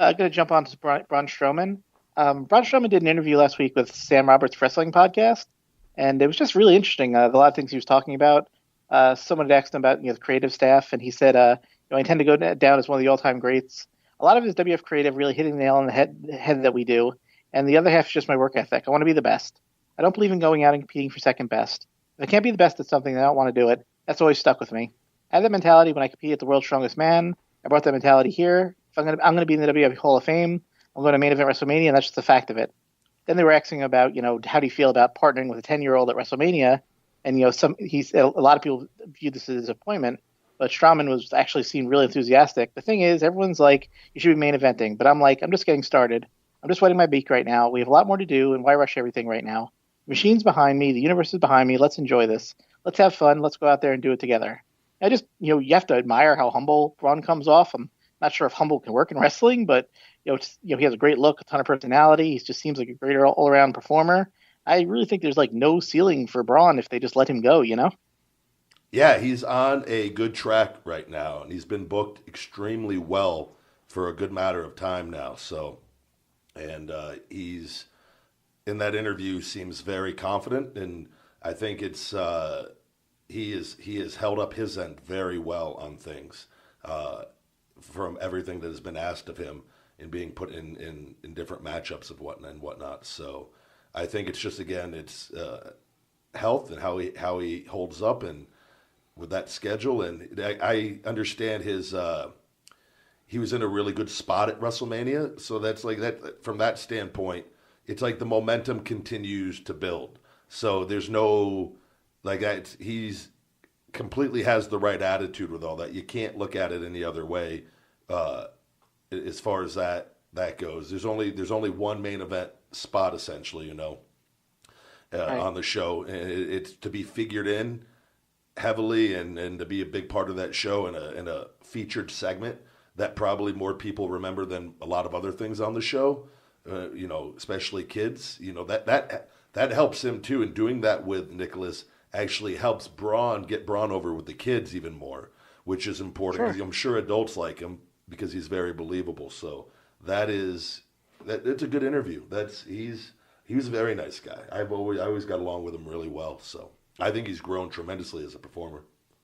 Going to jump on to Braun Strowman. Braun Strowman did an interview last week with Sam Roberts' wrestling podcast, and it was just really interesting. A lot of things he was talking about. Someone had asked him about the creative staff, and he said, "I intend to go down as one of the all-time greats." A lot of his WF creative really hitting the nail on the head that we do, and the other half is just my work ethic. I want to be the best. I don't believe in going out and competing for second best. If I can't be the best at something, then I don't want to do it. That's always stuck with me. I had that mentality when I competed at the World's Strongest Man. I brought that mentality here. If I'm gonna be in the WWE Hall of Fame. I'm going to main event WrestleMania, and that's just the fact of it. Then they were asking about, how do you feel about partnering with a 10-year-old at WrestleMania? And a lot of people viewed this as a disappointment, but Strowman was actually seen really enthusiastic. The thing is, everyone's like, you should be main eventing, but I'm like, I'm just getting started. I'm just wetting my beak right now. We have a lot more to do, and why rush everything right now? The machine's behind me. The universe is behind me. Let's enjoy this. Let's have fun. Let's go out there and do it together. I just, you have to admire how humble Braun comes off. I'm not sure if humble can work in wrestling, but he has a great look, a ton of personality. He just seems like a great all-around performer. I really think there's like no ceiling for Braun if they just let him go. Yeah, he's on a good track right now, and he's been booked extremely well for a good matter of time now. So, and he's in that interview seems very confident, and I think it's he has held up his end very well on things from everything that has been asked of him and being put in different matchups of whatnot. So I think it's just again it's health and how he holds up and with that schedule. And I understand his he was in a really good spot at WrestleMania, so that's like that from that standpoint. It's like the momentum continues to build. So there's no like that. He's completely has the right attitude with all that. You can't look at it any other way. As far as that goes, there's only one main event spot essentially, Right. on the show, and it's to be figured in heavily and to be a big part of that show in a featured segment that probably more people remember than a lot of other things on the show. Especially kids. That helps him too, and doing that with Nicholas actually helps get Braun over with the kids even more, which is important Sure. because I'm sure adults like him because he's very believable. So it's a good interview. He was a very nice guy. I always got along with him really well. So I think he's grown tremendously as a performer.